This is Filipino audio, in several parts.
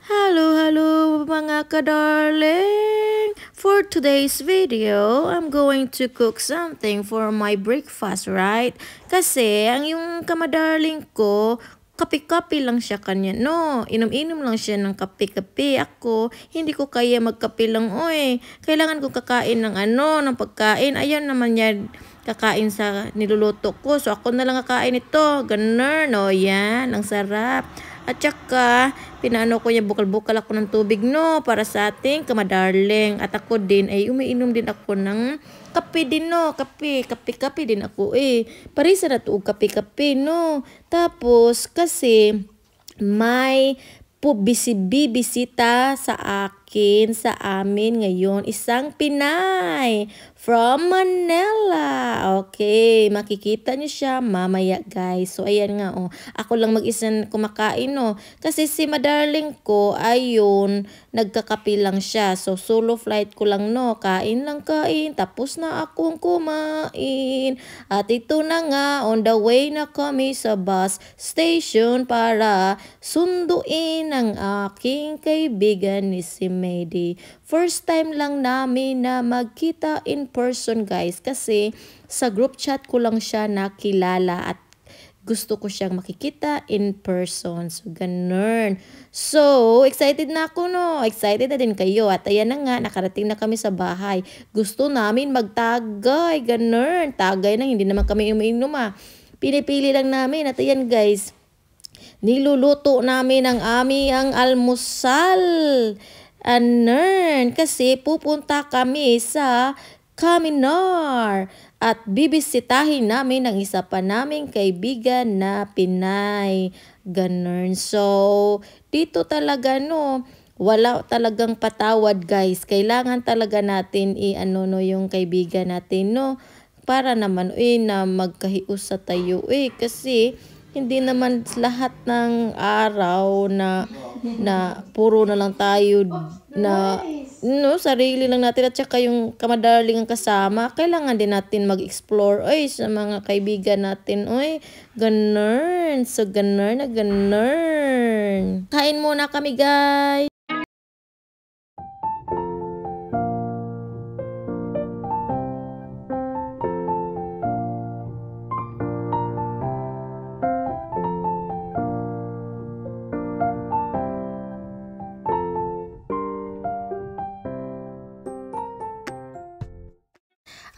Hello mga ka-darling! For today's video, I'm going to cook something for my breakfast, right? Kasi ang yung kamadarling ko, kape-kape lang siya kanya, no? Inom-inom lang siya ng kape-kape. Ako, hindi ko kaya magkape lang, oy. Kailangan ko kakain ng ng pagkain. Ayan naman yan, kakain sa niluluto ko. So, ako na lang kakain ito. Ganun, no? Yan, ang sarap. At saka, pinaano ko niya, bukal-bukal ako ng tubig, no, para sa ating kamadarling. At ako din, ay umiinom din ako ng kape din, no, kape din ako, Parisa na to, kape-kape, no. Tapos, kasi, may bibisita sa akin, sa amin ngayon, isang Pinay from Manila. Okay, makikita niyo siya mamaya, guys. So, ayan nga, oh. Ako lang mag-isa kumakain, no. Kasi si madarling ko, ayun, nagkakape lang siya. So, solo flight ko lang, no. Kain lang kain, tapos na akong kumain. At ito na nga, on the way na kami sa bus station para sunduin ang aking kaibigan ni si Mady. First time lang namin na magkita in person, guys, kasi sa group chat ko lang siya nakilala at gusto ko siyang makikita in person. So, ganun. So, excited na ako, no? Excited na din kayo. At ayan na nga, nakarating na kami sa bahay. Gusto namin magtagay. Ganun. Tagay na, hindi naman kami umiinom, Pinipili lang namin. At ayan, guys, niluluto namin ang aming almusal. Kasi pupunta kami sa Caminar at bibisitahin namin ang isa pa naming kaibigan na Pinay. Ganun. So, dito talaga, no, wala talagang patawad, guys. Kailangan talaga natin yung kaibigan natin, no, para naman na magkahiusa tayo, kasi hindi naman lahat ng araw na puro na lang tayo na no, sarili lang natin at saka yung kamadarling ang kasama. Kailangan din natin mag-explore sa mga kaibigan natin. Ganun. So, ganun na ganun. Kain muna kami, guys.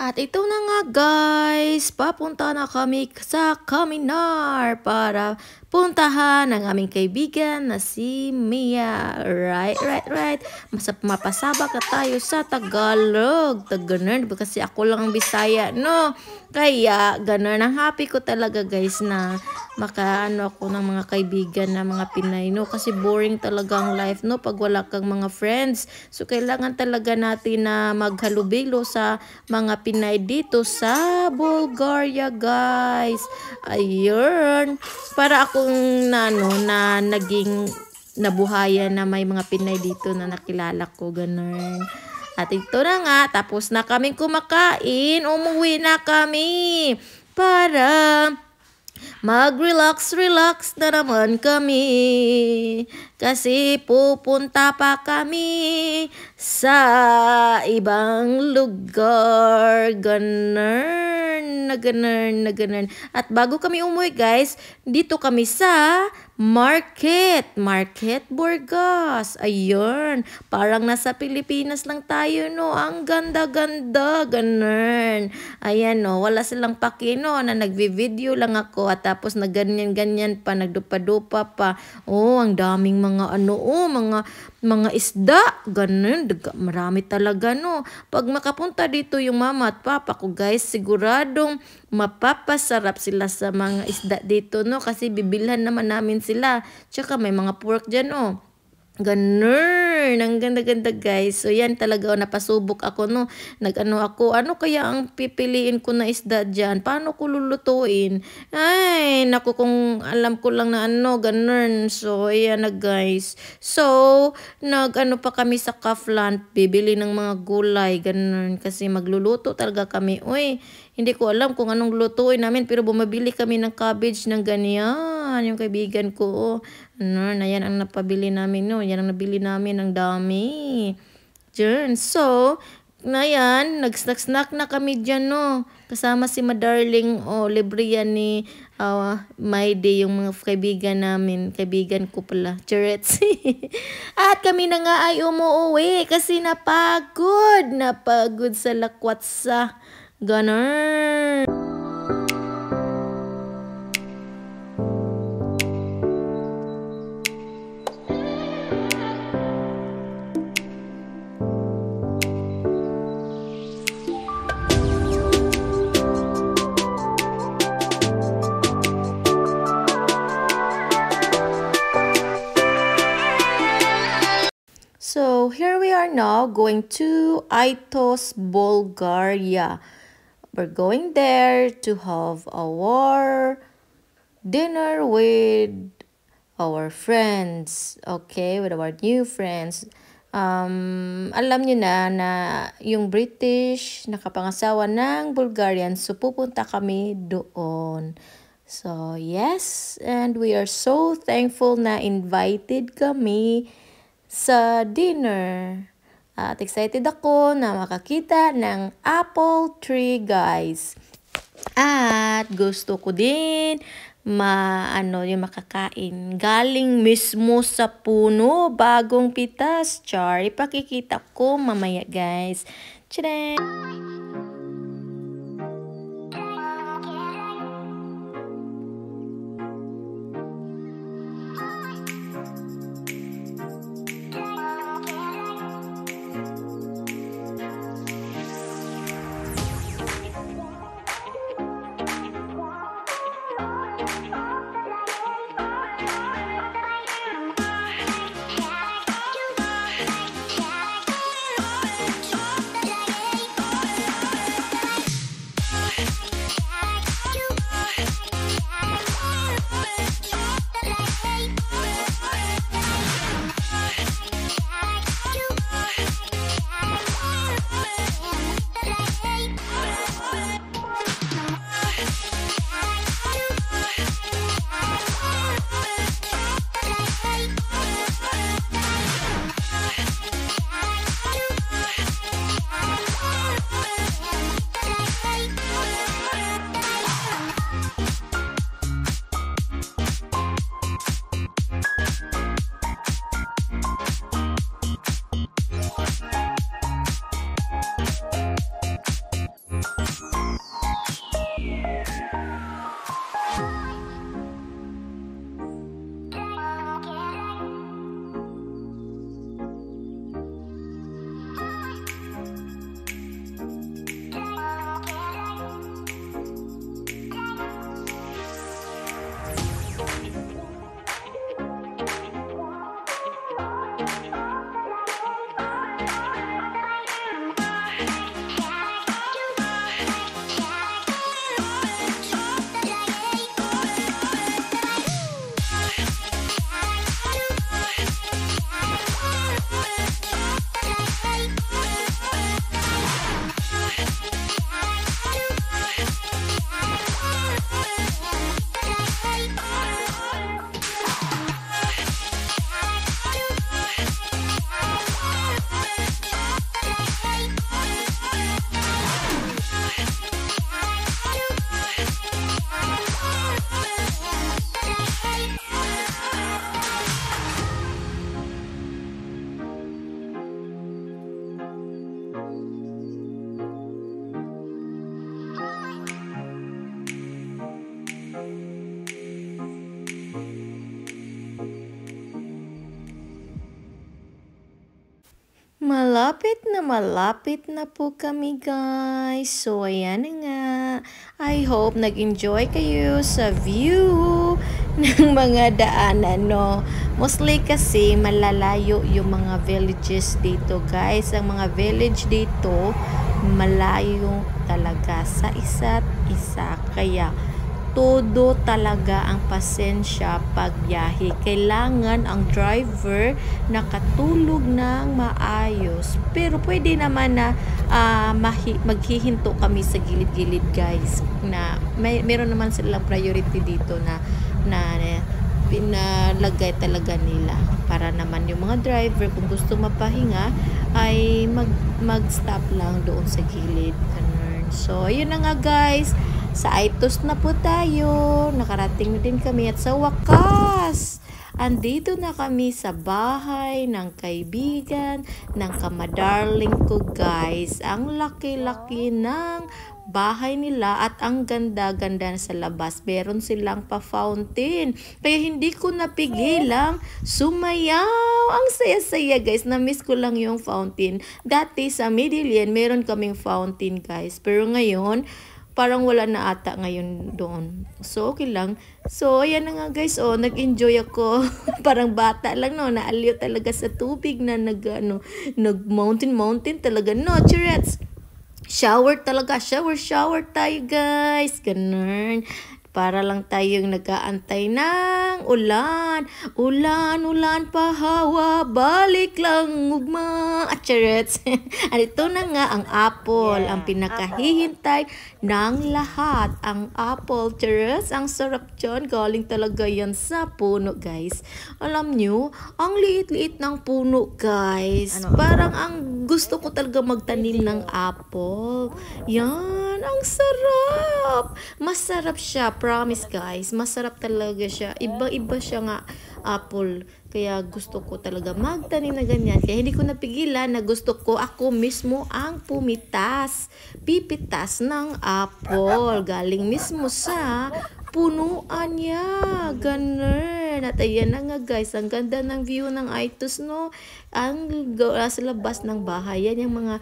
At ito na nga, guys, papunta na kami sa Caminar para puntahan ang aming kaibigan na si Mia. Right. Mapasabak na tayo sa Tagalog. Ganun, kasi ako lang ang Bisaya, no? Kaya, ganun. Ang happy ko talaga, guys, na makaano ako ng mga kaibigan na mga Pinay, no? Kasi boring talaga ang life, no? Pag wala kang mga friends. So, kailangan talaga natin na maghalubilo sa mga Pinay dito sa Bulgaria, guys. Ayun. Para akong na naging nabuhayan na may mga Pinay dito na nakilala ko. Ganun. At ito na nga, tapos na kaming kumakain, umuwi na kami para mag-relax na naman kami. Kasi pupunta pa kami sa ibang lugar. Ganun. At bago kami umuwi, guys, dito kami sa Market Burgas. Ayun. Parang nasa Pilipinas lang tayo, no? Ang ganda-ganda. Ganun. Ayan, no? Wala silang paki, no? Na nagvi-video lang ako at tapos na ganyan-ganyan pa, nagdupa-dupa pa. Ang daming mga mga isda. Ganun. Marami talaga, no? Pag makapunta dito yung mama at papa ko, guys, siguradong mapapasarap sila sa mga isda dito, no? Kasi bibilhan naman namin sila. Tsaka may mga pork dyan, oh. Ganun. Ang ganda-ganda, guys. So, yan talaga, napasubok ako, no? Ako, ano kaya ang pipiliin ko na isda dyan? Paano ko lulutuin? Ay, naku, kung alam ko lang na ganun. So, ayan na, guys. So, pa kami sa Kafland, bibili ng mga gulay, ganun. Kasi magluluto talaga kami. Hindi ko alam kung anong lutuin namin, pero bumabili kami ng cabbage ng ganyan. yan, yung kaibigan ko. Ano, na yan ang napabili namin, no? Yan ang nabili namin, ang dami. Diyan. So, na yan, nag-snack-snack na kami dyan, no? Kasama si Madarling, libre yan ni Mayday, yung mga kaibigan namin. Kaibigan ko pala, Charets. At kami na nga ay umuwi kasi napagod. Napagod sa lakwat sa ganun. So here we are now going to Aitos, Bulgaria. We're going there to have our dinner with our friends. Okay, with our new friends. Alam nyo na yung British nakapangasawa ng Bulgarian, so pupunta kami doon. So yes, and we are so thankful na invited kami sa dinner. At excited ako na makakita ng apple tree, guys. At gusto ko din yung makakain galing mismo sa puno, bagong pitas. Char, ipakikita ko mamaya, guys. Tcharam! Malapit na po kami, guys. So, ayan na nga. I hope nag-enjoy kayo sa view ng mga daanan, no? Mostly kasi malalayo yung mga villages dito, guys. Ang mga village dito, malayo talaga sa isa't isa. Kaya, todo talaga ang pasensya pagbiyahe. Kailangan ang driver nakatulog ng maayos. Pero pwede naman na maghihinto kami sa gilid-gilid, guys. Na meron naman silang priority dito na na pinalagay talaga nila para naman yung mga driver kung gusto mapahinga ay mag-stop lang doon sa gilid. Ganun. So, ayun na nga guys. Sa Aitos na po tayo. Nakarating na din kami at sa wakas, andito na kami sa bahay ng kaibigan ng kamadarling ko guys. Ang laki-laki ng bahay nila at ang ganda-ganda sa labas. Meron silang pa-fountain. Kaya hindi ko napigilang sumayaw. Ang saya-saya guys. Na-miss ko lang yung fountain. Dati sa Midillion, meron kaming fountain guys. Pero ngayon, parang wala na ata ngayon doon. So, okay lang. So, ayan na nga guys. Oh, nag-enjoy ako. Parang bata lang, no? Naaliw talaga sa tubig na nag-mountain talaga. No, Churettes! Shower talaga. Shower tayo guys. Ganun. Para lang tayong nag-aantay ng ulan. Ulan, pahawa, balik lang ugma. At charets. Ito na nga ang apple. Ang pinakahihintay ng lahat. Ang apple, charets. Ang sarap dyan. Galing talaga yan sa puno, guys. Alam nyo, ang liit-liit ng puno, guys. Parang ang gusto ko talaga magtanim ng apple. Yan, ang sarap. Masarap siya. Promise guys, masarap talaga siya. Iba-iba siya nga apple. Kaya gusto ko talaga magtanim na ganyan. Kaya hindi ko napigilan na gusto ko ako mismo ang pipitas ng apple. Galing mismo sa punuan niya. Ganun. At ayan na nga guys, ang ganda ng view ng Aitos, no? Ang sa labas ng bahay. Yan yung mga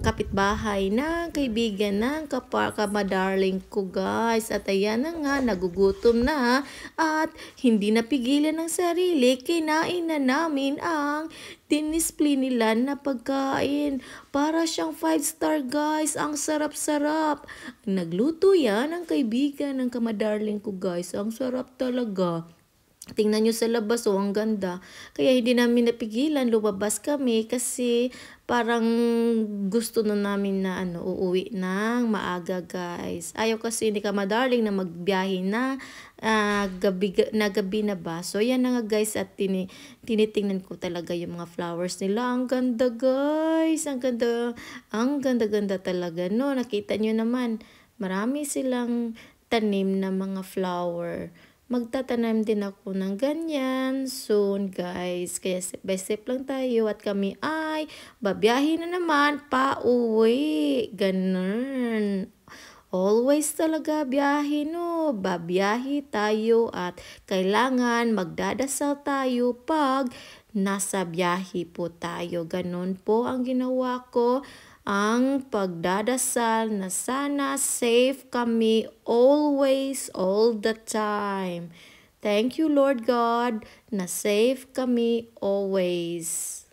kapitbahay ng kaibigan ng kamadarling ko guys. At ayan na nga, nagugutom na at hindi napigilan ng sarili. Kinain na namin ang dinisplay nila na pagkain. Para siyang 5-star guys. Ang sarap-sarap. Nagluto yan ang kaibigan ng kamadarling ko guys. Ang sarap talaga. Tingnan nyo sa labas, oh, ang ganda. Kaya hindi namin napigilan, lumabas kami kasi parang gusto na namin na uuwi ng maaga guys. Ayaw kasi ni kamadarling na magbiyahe na gabi na ba. So yan na nga guys, at tinitingnan ko talaga yung mga flowers nila. Ang ganda guys, ang ganda talaga, no? Nakita nyo naman, marami silang tanim na mga flower. Magtatanim din ako ng ganyan soon guys. Kaya step by step lang tayo at kami ay babiyahin na naman pa uwi. Ganun. Always talaga biyahe, no? Babiyahe tayo at kailangan magdadasal tayo pag nasa biyahe po tayo. Ganun po ang ginawa ko. Ang pagdadasal na sana safe kami always, all the time. Thank you Lord God na safe kami always.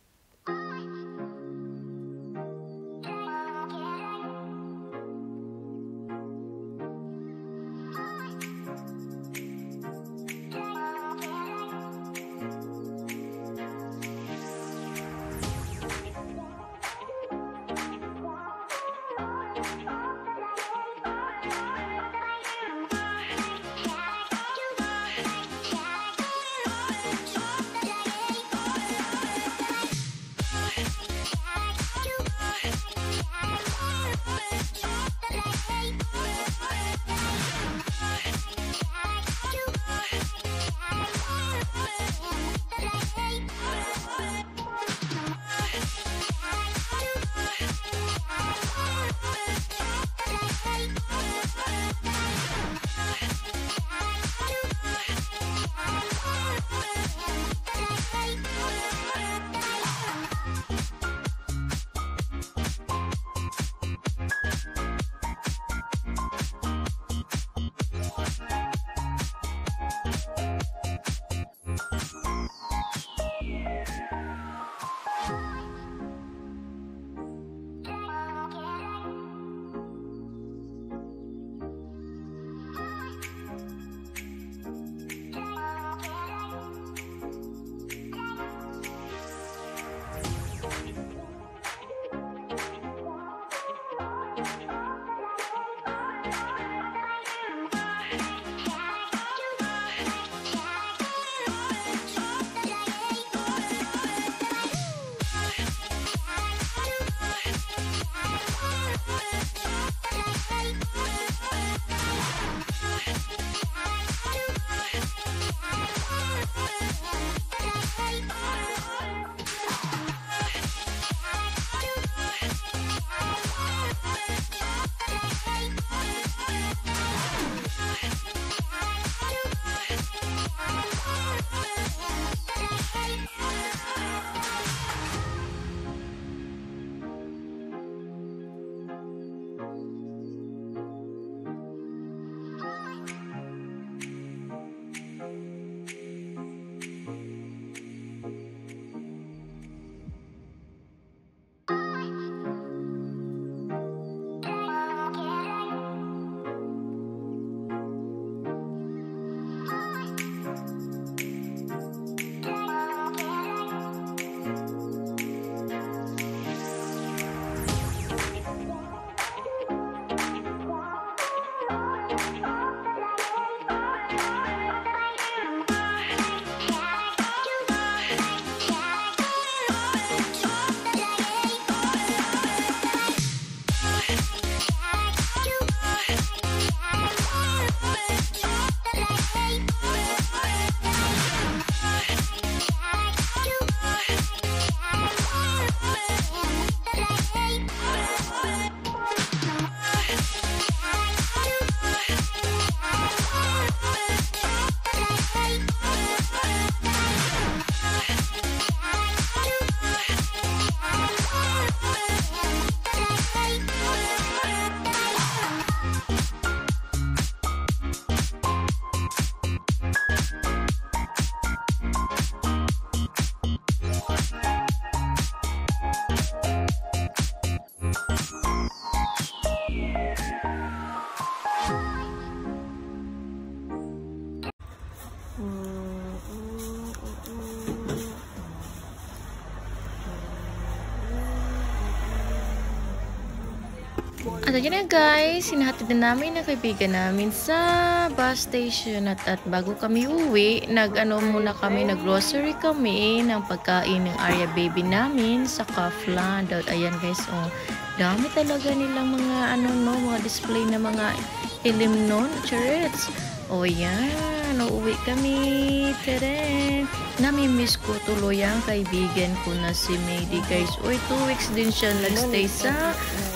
At ayun na guys, hinahatid na namin ang kaibigan namin sa bus station at bago kami uwi, nag-grocery kami ng pagkain ng Arya baby namin sa Kaufland. At ayan guys, oh, dami talaga nilang mga mga display na mga ilim nun, charits. O yan, uuwi kami. Tadaan! Namimiss ko tuloy ang kaibigan ko na si Maydi guys. Uy, 2 weeks din siya nagstay sa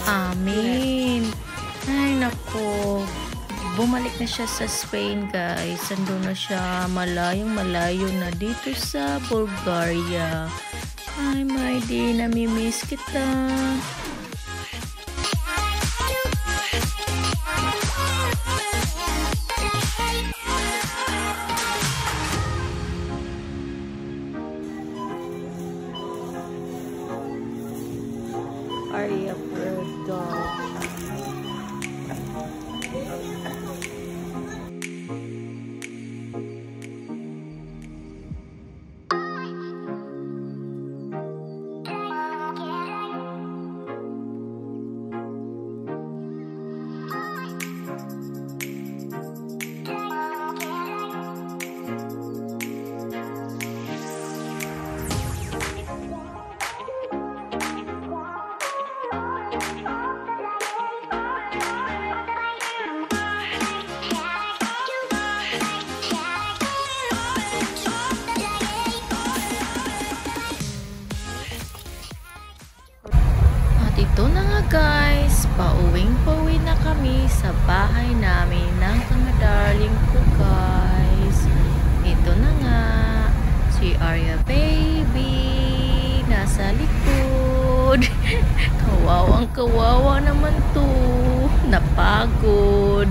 amin. Ay nako, bumalik na siya sa Spain guys. Ando na siya malayong malayo na dito sa Bulgaria. Ay Maydi, namimiss kita. Arya Product. Ito na nga guys, pauwi na kami sa bahay namin ng mga darling ko guys. Ito na nga, si Arya baby, nasa likod. Kawawang kawawa naman to, napagod.